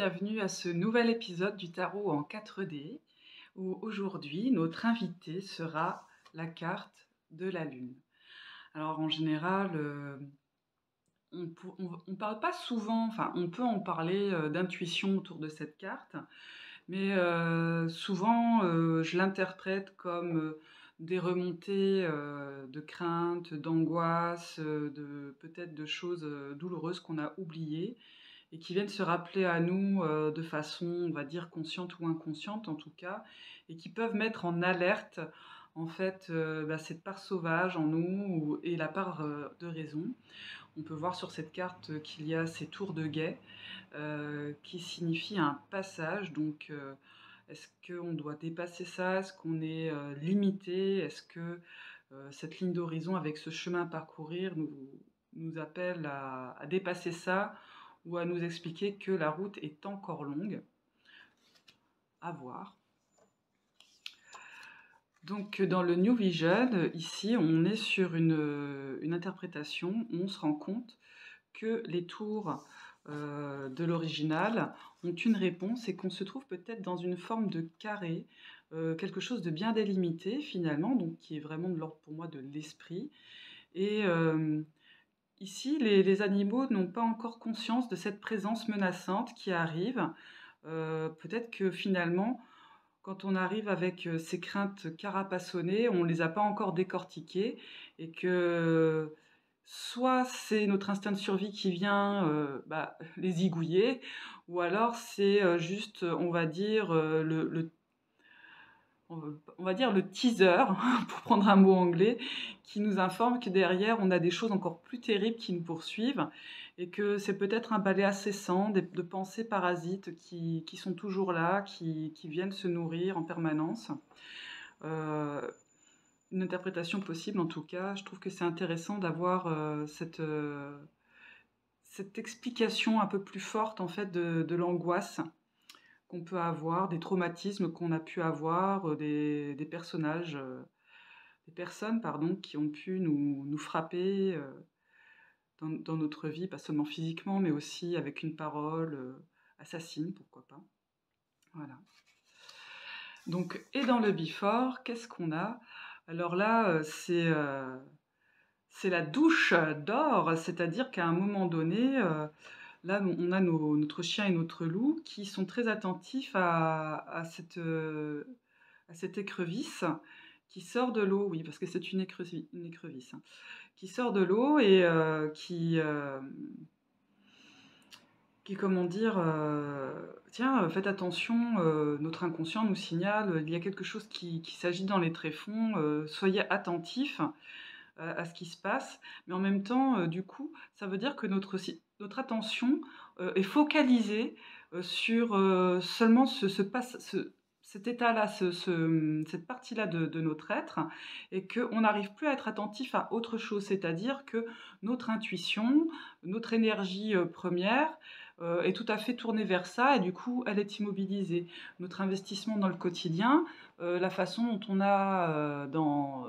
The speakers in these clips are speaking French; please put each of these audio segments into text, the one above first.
bienvenue à ce nouvel épisode du tarot en 4D, où aujourd'hui notre invité sera la carte de la Lune. Alors en général, on parle pas souvent, enfin on peut en parler d'intuition autour de cette carte, mais souvent je l'interprète comme des remontées de crainte, d'angoisse, peut-être de choses douloureuses qu'on a oubliées et qui viennent se rappeler à nous de façon, on va dire, consciente ou inconsciente en tout cas, et qui peuvent mettre en alerte en fait cette part sauvage en nous et la part de raison. On peut voir sur cette carte qu'il y a ces tours de guet qui signifient un passage. Donc, est-ce qu'on doit dépasser ça? Est-ce qu'on est limité? Est-ce que cette ligne d'horizon avec ce chemin à parcourir nous appelle à dépasser ça ou à nous expliquer que la route est encore longue? À voir. Donc dans le New Vision, ici, on est sur une interprétation où on se rend compte que les tours de l'original ont une réponse et qu'on se trouve peut-être dans une forme de carré, quelque chose de bien délimité finalement, donc qui est vraiment de l'ordre pour moi de l'esprit. Et ici, les animaux n'ont pas encore conscience de cette présence menaçante qui arrive. Peut-être que finalement, quand on arrive avec ces craintes carapaçonnées, on ne les a pas encore décortiquées et que soit c'est notre instinct de survie qui vient les zigouiller, ou alors c'est juste, on va dire, on va dire le teaser, pour prendre un mot anglais, qui nous informe que derrière, on a des choses encore plus terribles qui nous poursuivent et que c'est peut-être un balai incessant de pensées parasites qui sont toujours là, qui viennent se nourrir en permanence. Euh, une interprétation possible, en tout cas. Je trouve que c'est intéressant d'avoir cette explication un peu plus forte en fait de l'angoisse qu'on peut avoir, des traumatismes qu'on a pu avoir, des personnages, des personnes pardon, qui ont pu nous frapper dans notre vie, pas seulement physiquement, mais aussi avec une parole assassine, pourquoi pas. Voilà. Donc, et dans le before, qu'est-ce qu'on a? Alors là, c'est la douche d'or, c'est-à-dire qu'à un moment donné, là, on a notre chien et notre loup qui sont très attentifs à cette écrevisse qui sort de l'eau, oui, parce que c'est une écrevisse, hein, qui sort de l'eau et comment dire, tiens, faites attention, notre inconscient nous signale, il y a quelque chose qui s'agite dans les tréfonds, soyez attentifs à ce qui se passe, mais en même temps, du coup, ça veut dire que notre attention est focalisée sur seulement cet état-là, cette partie-là de notre être, et qu'on n'arrive plus à être attentif à autre chose, c'est-à-dire que notre intuition, notre énergie première est tout à fait tournée vers ça, et du coup, elle est immobilisée. Notre investissement dans le quotidien, la façon dont on a dans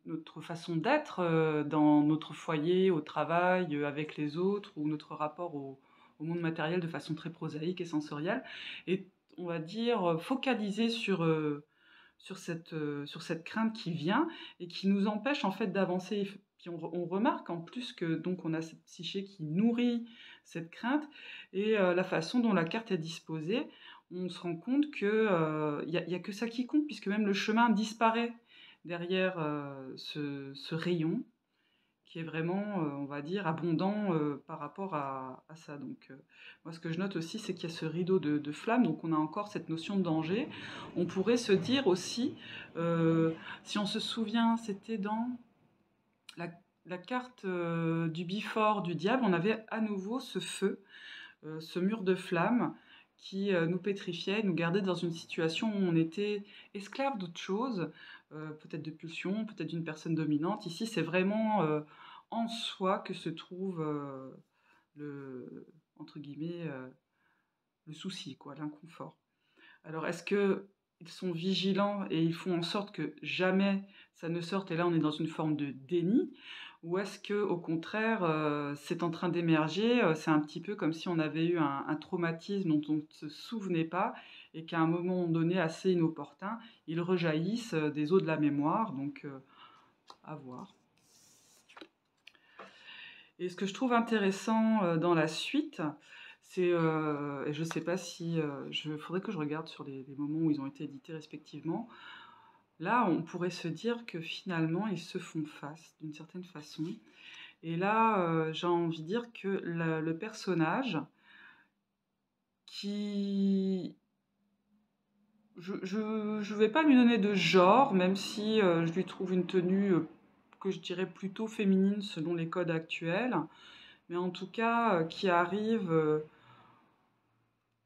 notre façon d'être, dans notre foyer, au travail, avec les autres, ou notre rapport au monde matériel de façon très prosaïque et sensorielle, et on va dire focalisé sur cette crainte qui vient et qui nous empêche en fait d'avancer. Puis on remarque en plus que donc on a cette psyché qui nourrit cette crainte et la façon dont la carte est disposée, on se rend compte que y a que ça qui compte puisque même le chemin disparaît derrière ce rayon qui est vraiment, on va dire, abondant par rapport à ça. Donc, moi, ce que je note aussi, c'est qu'il y a ce rideau de flammes, donc on a encore cette notion de danger. On pourrait se dire aussi, si on se souvient, c'était dans la, la carte du before du diable, on avait à nouveau ce feu, ce mur de flammes qui nous pétrifiait, nous gardait dans une situation où on était esclave d'autre chose, peut-être de pulsion, peut-être d'une personne dominante. Ici, c'est vraiment en soi que se trouve le, entre guillemets, le souci, quoi, l'inconfort. Alors, est-ce que ils sont vigilants et ils font en sorte que jamais ça ne sorte et là on est dans une forme de déni? Ou est-ce qu'au contraire, c'est en train d'émerger, c'est un petit peu comme si on avait eu un traumatisme dont on ne se souvenait pas et qu'à un moment donné assez inopportun, ils rejaillissent, des eaux de la mémoire donc à voir. Et ce que je trouve intéressant, dans la suite, c'est, et je ne sais pas si, faudrait que je regarde sur les moments où ils ont été édités respectivement. Là, on pourrait se dire que finalement, ils se font face d'une certaine façon. Et là, j'ai envie de dire que le personnage qui je vais pas lui donner de genre, même si, je lui trouve une tenue, que je dirais plutôt féminine selon les codes actuels. Mais en tout cas, qui arrive,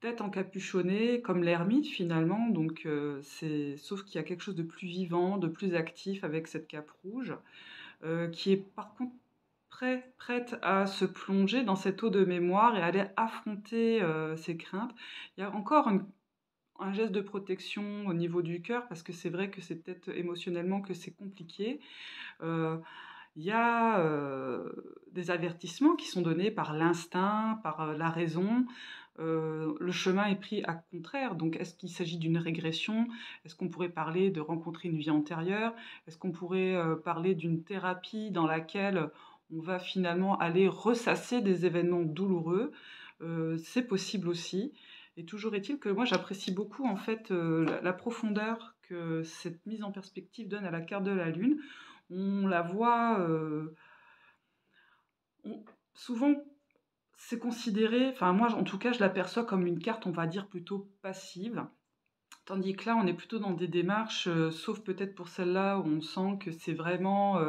tête encapuchonnée comme l'ermite finalement, donc c'est sauf qu'il y a quelque chose de plus vivant, de plus actif avec cette cape rouge, qui est par contre prête à se plonger dans cette eau de mémoire et aller affronter, ses craintes. Il y a encore un geste de protection au niveau du cœur parce que c'est vrai que c'est peut-être émotionnellement que c'est compliqué. Heu, il y a, des avertissements qui sont donnés par l'instinct, par, la raison. Le chemin est pris à contraire, donc est-ce qu'il s'agit d'une régression? Est-ce qu'on pourrait parler de rencontrer une vie antérieure? Est-ce qu'on pourrait, parler d'une thérapie dans laquelle on va finalement aller ressasser des événements douloureux? C'est possible aussi et toujours est-il que moi j'apprécie beaucoup en fait, la profondeur que cette mise en perspective donne à la carte de la Lune. On la voit, on souvent, c'est considéré enfin moi, en tout cas, je l'aperçois comme une carte, on va dire, plutôt passive. Tandis que là, on est plutôt dans des démarches, sauf peut-être pour celle-là où on sent que c'est vraiment,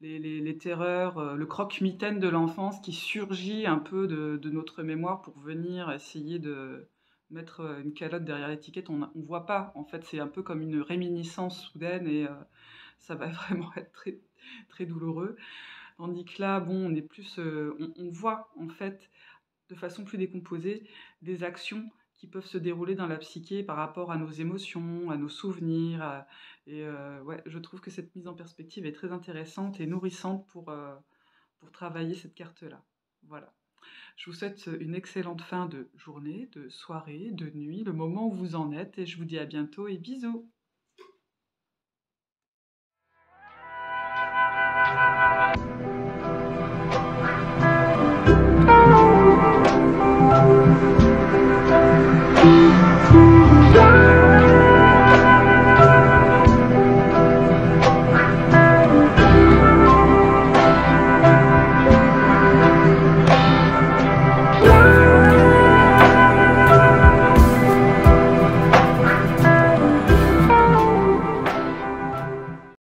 les terreurs, le croque-mitaine de l'enfance qui surgit un peu de notre mémoire pour venir essayer de mettre, une calotte derrière l'étiquette. On voit pas, en fait, c'est un peu comme une réminiscence soudaine et ça va vraiment être très, très douloureux. Tandis que là, bon, on est plus, on voit en fait, de façon plus décomposée, des actions qui peuvent se dérouler dans la psyché par rapport à nos émotions, à nos souvenirs, et ouais, je trouve que cette mise en perspective est très intéressante et nourrissante pour travailler cette carte-là. Voilà. Je vous souhaite une excellente fin de journée, de soirée, de nuit, le moment où vous en êtes et je vous dis à bientôt et bisous!